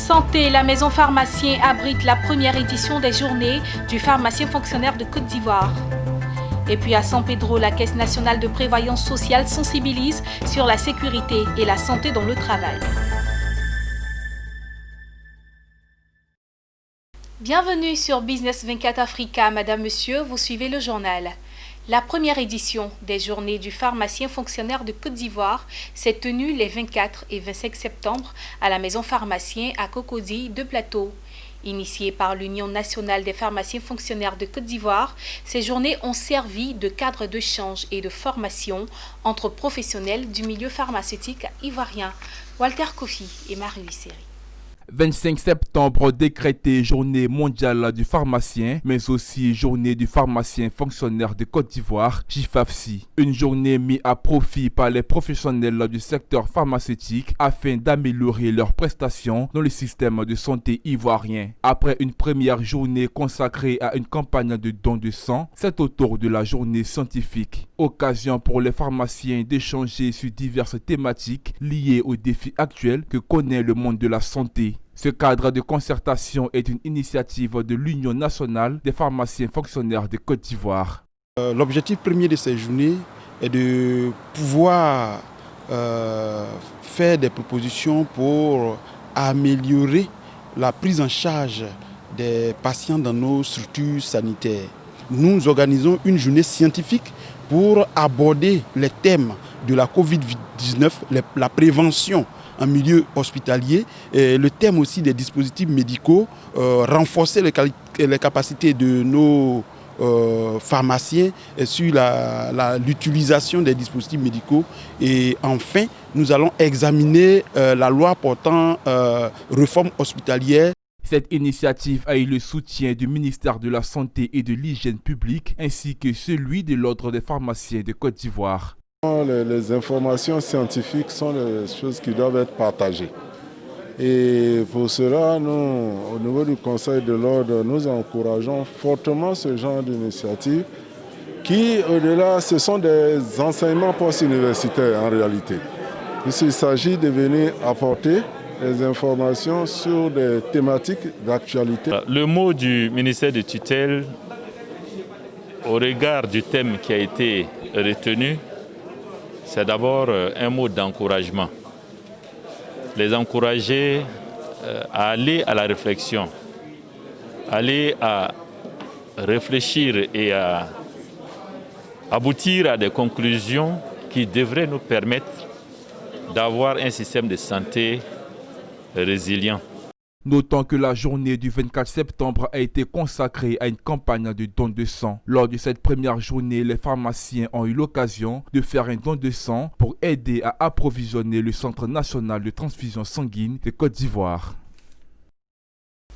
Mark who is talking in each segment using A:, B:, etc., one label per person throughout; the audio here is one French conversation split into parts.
A: Santé, la maison pharmacien abrite la première édition des journées du pharmacien fonctionnaire de Côte d'Ivoire. Et puis à San Pedro, la Caisse nationale de prévoyance sociale sensibilise sur la sécurité et la santé dans le travail. Bienvenue sur Business 24 Africa, Madame, Monsieur, vous suivez le journal. La première édition des journées du pharmacien fonctionnaire de Côte d'Ivoire s'est tenue les 24 et 25 septembre à la maison pharmacien à Cocody de Plateau. Initiées par l'Union nationale des pharmaciens fonctionnaires de Côte d'Ivoire, ces journées ont servi de cadre d'échange et de formation entre professionnels du milieu pharmaceutique ivoirien. Walter Kofi et Marie-Louise Seri.
B: 25 septembre, décrété journée mondiale du pharmacien, mais aussi journée du pharmacien fonctionnaire de Côte d'Ivoire, JFAFSI. Une journée mise à profit par les professionnels du secteur pharmaceutique afin d'améliorer leurs prestations dans le système de santé ivoirien. Après une première journée consacrée à une campagne de don de sang, c'est au tour de la journée scientifique. Occasion pour les pharmaciens d'échanger sur diverses thématiques liées aux défis actuels que connaît le monde de la santé. Ce cadre de concertation est une initiative de l'Union nationale des pharmaciens fonctionnaires de Côte d'Ivoire.
C: L'objectif premier de ces journées est de pouvoir faire des propositions pour améliorer la prise en charge des patients dans nos structures sanitaires. Nous organisons une journée scientifique pour aborder les thèmes de la Covid-19, la prévention en milieu hospitalier, et le thème aussi des dispositifs médicaux, renforcer les capacités de nos pharmaciens sur l'utilisation des dispositifs médicaux. Et enfin, nous allons examiner la loi portant réforme hospitalière.
B: Cette initiative a eu le soutien du ministère de la Santé et de l'Hygiène publique ainsi que celui de l'Ordre des pharmaciens de Côte d'Ivoire.
D: Les informations scientifiques sont des choses qui doivent être partagées. Et pour cela, nous, au niveau du Conseil de l'Ordre, nous encourageons fortement ce genre d'initiative qui, au-delà, ce sont des enseignements post-universitaires en réalité. Il s'agit de venir apporter des informations sur des thématiques d'actualité.
E: Le mot du ministère de tutelle, au regard du thème qui a été retenu, c'est d'abord un mot d'encouragement. Les encourager à aller à la réflexion, aller à réfléchir et à aboutir à des conclusions qui devraient nous permettre d'avoir un système de santé résilient.
B: Notons que la journée du 24 septembre a été consacrée à une campagne de don de sang. Lors de cette première journée, les pharmaciens ont eu l'occasion de faire un don de sang pour aider à approvisionner le Centre national de transfusion sanguine de Côte d'Ivoire.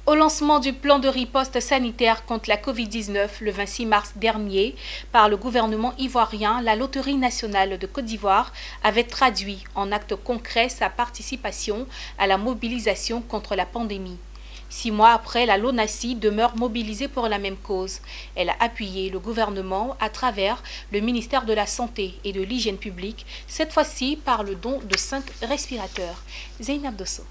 A: Au lancement du plan de riposte sanitaire contre la Covid-19 le 26 mars dernier par le gouvernement ivoirien, la Loterie nationale de Côte d'Ivoire avait traduit en actes concrets sa participation à la mobilisation contre la pandémie. 6 mois après, la LONASI demeure mobilisée pour la même cause. Elle a appuyé le gouvernement à travers le ministère de la Santé et de l'Hygiène publique, cette fois-ci par le don de 5 respirateurs. Zeynab Dosso.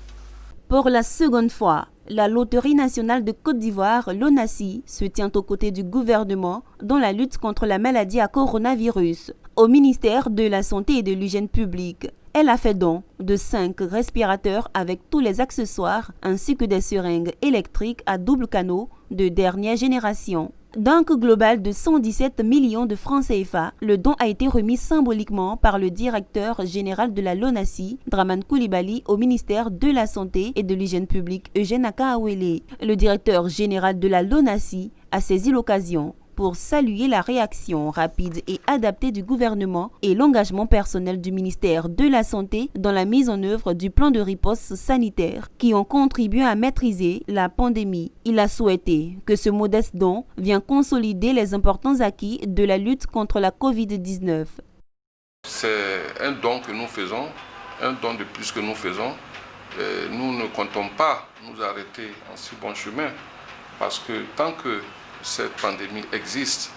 F: Pour la seconde fois, la Loterie nationale de Côte d'Ivoire, LONASI, se tient aux côtés du gouvernement dans la lutte contre la maladie à coronavirus. Au ministère de la Santé et de l'Hygiène publique, elle a fait don de 5 respirateurs avec tous les accessoires ainsi que des seringues électriques à double canaux de dernière génération. D'un coût global de 117 millions de francs CFA, le don a été remis symboliquement par le directeur général de la LONASI, Dramane Coulibaly, au ministère de la Santé et de l'Hygiène publique, Eugène Akaawele. Le directeur général de la LONASI a saisi l'occasion pour saluer la réaction rapide et adaptée du gouvernement et l'engagement personnel du ministère de la Santé dans la mise en œuvre du plan de riposte sanitaire qui ont contribué à maîtriser la pandémie. Il a souhaité que ce modeste don vienne consolider les importants acquis de la lutte contre la Covid-19.
G: C'est un don que nous faisons, un don de plus que nous faisons. Nous ne comptons pas nous arrêter en si bon chemin parce que tant que cette pandémie existe,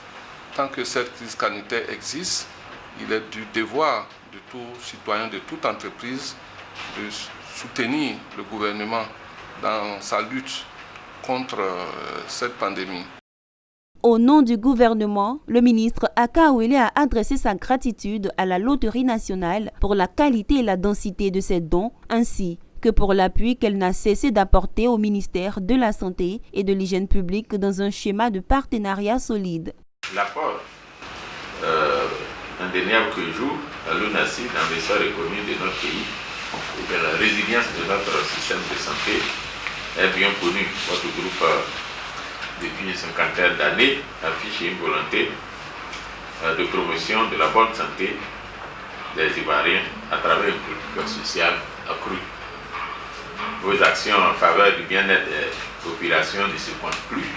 G: tant que cette crise sanitaire existe, il est du devoir de tout citoyen, de toute entreprise, de soutenir le gouvernement dans sa lutte contre cette pandémie.
F: Au nom du gouvernement, le ministre Akaouele a adressé sa gratitude à la Loterie nationale pour la qualité et la densité de ses dons, ainsi que pour l'appui qu'elle n'a cessé d'apporter au ministère de la Santé et de l'Hygiène publique dans un schéma de partenariat solide.
H: L'apport indéniable que joue l'ONACI dans l'essor économique de notre pays et dans la résilience de notre système de santé est bien connu. Votre groupe, depuis une cinquantaine d'années, affiche une volonté de promotion de la bonne santé des Ivoiriens à travers une politique sociale accrue. Vos actions en faveur du bien-être des populations ne se comptent plus.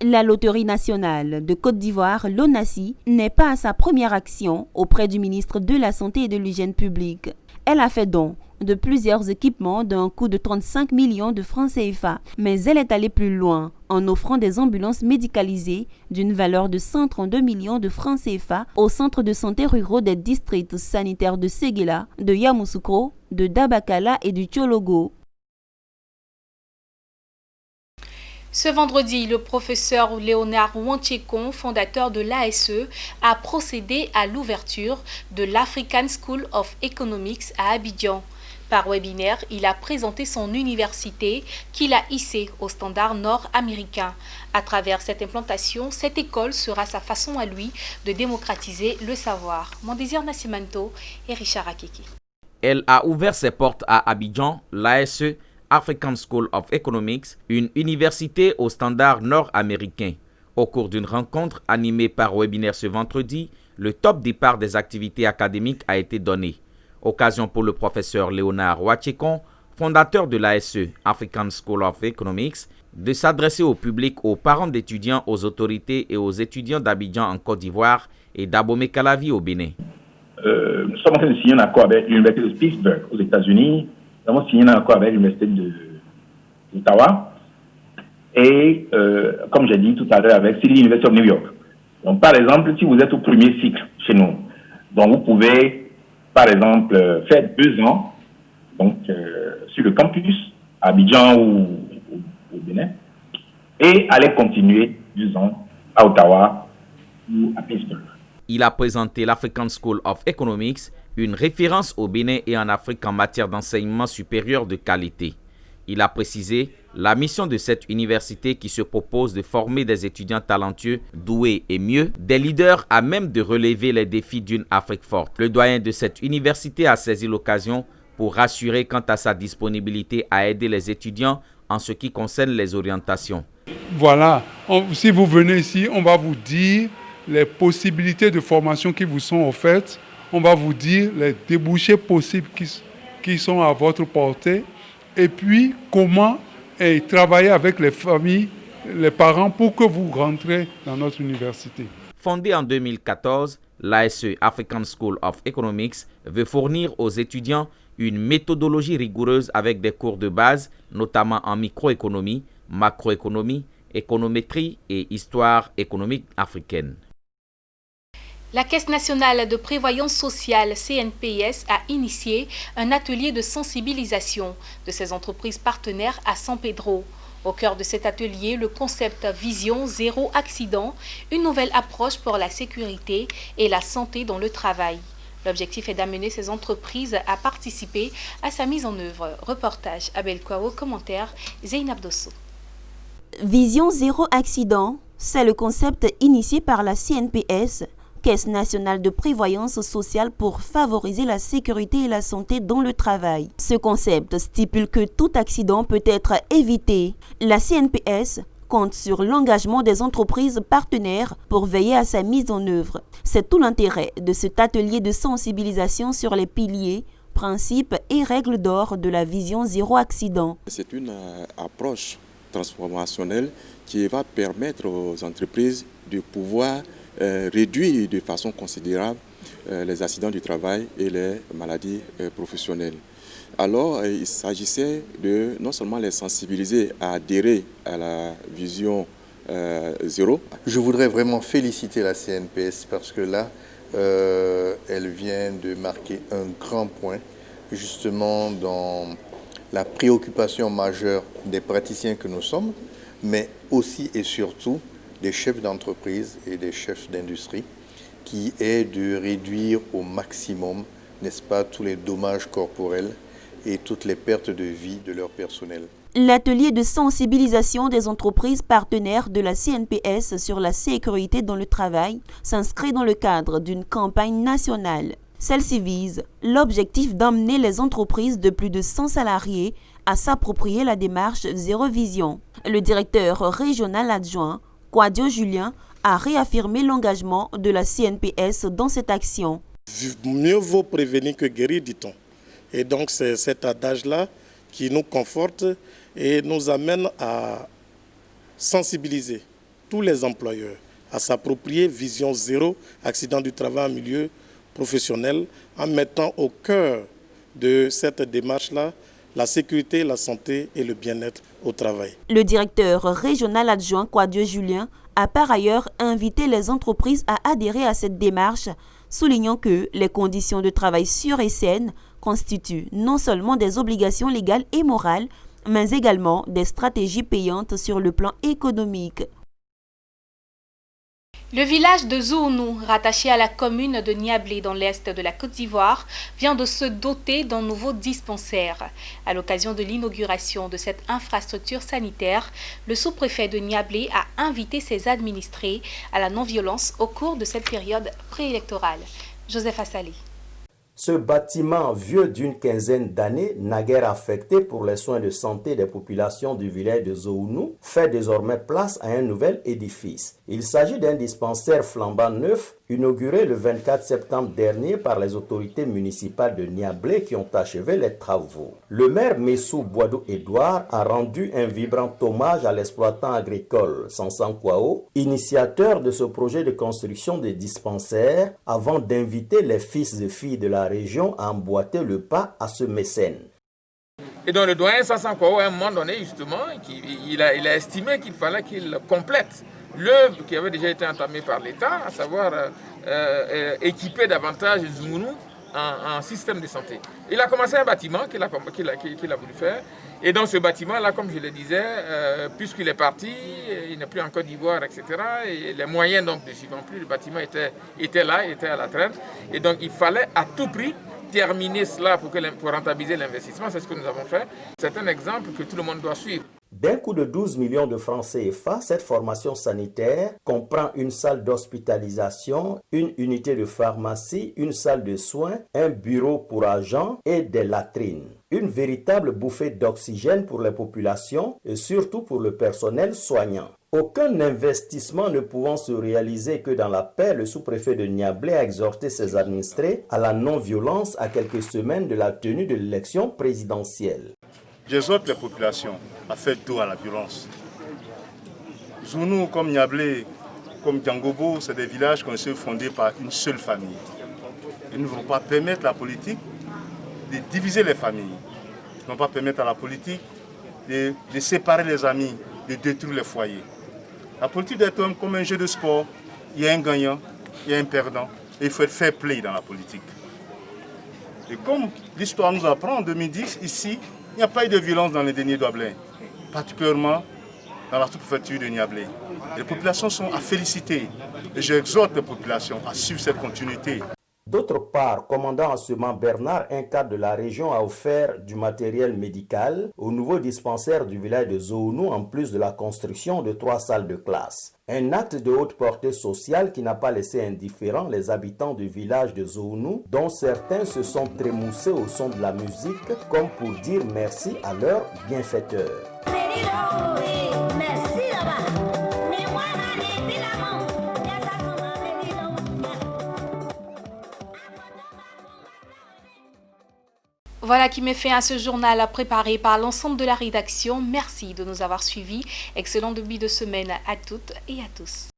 F: La Loterie nationale de Côte d'Ivoire, l'ONACI, n'est pas à sa première action auprès du ministre de la Santé et de l'Hygiène publique. Elle a fait don de plusieurs équipements d'un coût de 35 millions de francs CFA. Mais elle est allée plus loin en offrant des ambulances médicalisées d'une valeur de 132 millions de francs CFA aux centres de santé ruraux des districts sanitaires de Séguéla, de Yamoussoukro, de Dabakala et du Tchologo.
A: Ce vendredi, le professeur Léonard Wantchekon, fondateur de l'ASE, a procédé à l'ouverture de l'African School of Economics à Abidjan. Par webinaire, il a présenté son université qu'il a hissée au standard nord-américain. À travers cette implantation, cette école sera sa façon à lui de démocratiser le savoir. Mondésir Nassimanto et Richard Akeki.
I: Elle a ouvert ses portes à Abidjan, l'ASE, African School of Economics, une université au standard nord-américain. Au cours d'une rencontre animée par webinaire ce vendredi, le top départ des activités académiques a été donné. Occasion pour le professeur Léonard Wantchekon, fondateur de l'ASE, African School of Economics, de s'adresser au public, aux parents d'étudiants, aux autorités et aux étudiants d'Abidjan en Côte d'Ivoire et d'Abomey-Calavi au Bénin.
J: Nous sommes en train de signer un accord avec l'Université de Pittsburgh aux États-Unis. Nous avons signé un accord avec l'Université d'Ottawa et, comme j'ai dit tout à l'heure, avec City University of New York. Donc, par exemple, si vous êtes au premier cycle chez nous, donc vous pouvez, par exemple, faire 2 ans donc, sur le campus à Abidjan ou au Bénin et aller continuer 2 ans à Ottawa ou à Pittsburgh.
I: Il a présenté l'African School of Economics, une référence au Bénin et en Afrique en matière d'enseignement supérieur de qualité. Il a précisé la mission de cette université qui se propose de former des étudiants talentueux, doués et mieux, des leaders à même de relever les défis d'une Afrique forte. Le doyen de cette université a saisi l'occasion pour rassurer quant à sa disponibilité à aider les étudiants en ce qui concerne les orientations.
C: Voilà, si vous venez ici, on va vous dire les possibilités de formation qui vous sont offertes. On va vous dire les débouchés possibles qui sont à votre portée et puis comment travailler avec les familles, les parents pour que vous rentrez dans notre université.
I: Fondée en 2014, l'ASE African School of Economics veut fournir aux étudiants une méthodologie rigoureuse avec des cours de base, notamment en microéconomie, macroéconomie, économétrie et histoire économique africaine.
A: La Caisse nationale de prévoyance sociale, CNPS, a initié un atelier de sensibilisation de ses entreprises partenaires à San Pedro. Au cœur de cet atelier, le concept Vision Zéro Accident, une nouvelle approche pour la sécurité et la santé dans le travail. L'objectif est d'amener ces entreprises à participer à sa mise en œuvre. Reportage Abel Kouao, commentaire Zeynab Dosso.
F: Vision Zéro Accident, c'est le concept initié par la CNPS, Caisse nationale de prévoyance sociale, pour favoriser la sécurité et la santé dans le travail. Ce concept stipule que tout accident peut être évité. La CNPS compte sur l'engagement des entreprises partenaires pour veiller à sa mise en œuvre. C'est tout l'intérêt de cet atelier de sensibilisation sur les piliers, principes et règles d'or de la vision zéro accident.
K: C'est une approche transformationnelle qui va permettre aux entreprises de pouvoir réduire de façon considérable les accidents du travail et les maladies professionnelles. Alors, il s'agissait de non seulement les sensibiliser à adhérer à la vision zéro.
L: Je voudrais vraiment féliciter la CNPS parce que là, elle vient de marquer un grand point justement dans la préoccupation majeure des praticiens que nous sommes, mais aussi et surtout des chefs d'entreprise et des chefs d'industrie, qui est de réduire au maximum, n'est-ce pas, tous les dommages corporels et toutes les pertes de vie de leur personnel.
F: L'atelier de sensibilisation des entreprises partenaires de la CNPS sur la sécurité dans le travail s'inscrit dans le cadre d'une campagne nationale. Celle-ci vise l'objectif d'emmener les entreprises de plus de 100 salariés à s'approprier la démarche Zéro Vision. Le directeur régional adjoint, Quadio Julien, a réaffirmé l'engagement de la CNPS dans cette action.
M: Mieux vaut prévenir que guérir, dit-on. Et donc c'est cet adage-là qui nous conforte et nous amène à sensibiliser tous les employeurs à s'approprier Vision Zéro, accident du travail en milieu professionnel, en mettant au cœur de cette démarche-là la sécurité, la santé et le bien-être au travail.
F: Le directeur régional adjoint Quadio Julien a par ailleurs invité les entreprises à adhérer à cette démarche, soulignant que les conditions de travail sûres et saines constituent non seulement des obligations légales et morales, mais également des stratégies payantes sur le plan économique.
A: Le village de Zounou, rattaché à la commune de Niablé dans l'est de la Côte d'Ivoire, vient de se doter d'un nouveau dispensaire. À l'occasion de l'inauguration de cette infrastructure sanitaire, le sous-préfet de Niablé a invité ses administrés à la non-violence au cours de cette période préélectorale. Joseph Assali.
N: Ce bâtiment vieux d'une quinzaine d'années, naguère affecté pour les soins de santé des populations du village de Zounou, fait désormais place à un nouvel édifice. Il s'agit d'un dispensaire flambant neuf, inauguré le 24 septembre dernier par les autorités municipales de Niablé qui ont achevé les travaux. Le maire Messou Boido-Edouard a rendu un vibrant hommage à l'exploitant agricole Sansan Kwao, initiateur de ce projet de construction de dispensaires, avant d'inviter les fils et filles de la région à emboîter le pas à ce mécène.
O: Et donc le doyen Sansan Kwao, à un moment donné, justement, il a estimé qu'il fallait qu'il complète l'œuvre qui avait déjà été entamée par l'État, à savoir équiper davantage Zounou en système de santé. Il a commencé un bâtiment qu'il a voulu faire. Et dans ce bâtiment-là, comme je le disais, puisqu'il est parti, il n'est plus en Côte d'Ivoire, etc. Et les moyens donc ne suivant plus, le bâtiment était là, était à la traîne. Et donc il fallait à tout prix terminer cela pour rentabiliser l'investissement. C'est ce que nous avons fait. C'est un exemple que tout le monde doit suivre.
N: D'un coût de 12 millions de francs CFA, cette formation sanitaire comprend une salle d'hospitalisation, une unité de pharmacie, une salle de soins, un bureau pour agents et des latrines. Une véritable bouffée d'oxygène pour les populations et surtout pour le personnel soignant. Aucun investissement ne pouvant se réaliser que dans la paix, le sous-préfet de Niablé a exhorté ses administrés à la non-violence à quelques semaines de la tenue de l'élection présidentielle.
P: J'exhorte les populations à faire dos à la violence. Zounou, comme Niablé, comme Djangobo, c'est des villages qui ont été fondés par une seule famille. Ils ne vont pas permettre à la politique de diviser les familles. Ils ne vont pas permettre à la politique de séparer les amis, de détruire les foyers. La politique doit être comme un jeu de sport. Il y a un gagnant, il y a un perdant. Et il faut être fair play dans la politique. Et comme l'histoire nous apprend en 2010, ici, il n'y a pas eu de violence dans les derniers Douablin, particulièrement dans la sous-préfecture de Niablé. Les populations sont à féliciter et j'exhorte les populations à suivre cette continuité.
N: D'autre part, commandant en ce moment Bernard, un cadre de la région, a offert du matériel médical au nouveau dispensaire du village de Zounou en plus de la construction de 3 salles de classe. Un acte de haute portée sociale qui n'a pas laissé indifférents les habitants du village de Zounou, dont certains se sont trémoussés au son de la musique comme pour dire merci à leur bienfaiteur.
A: Voilà qui met fin à ce journal préparé par l'ensemble de la rédaction. Merci de nous avoir suivis. Excellent début de semaine à toutes et à tous.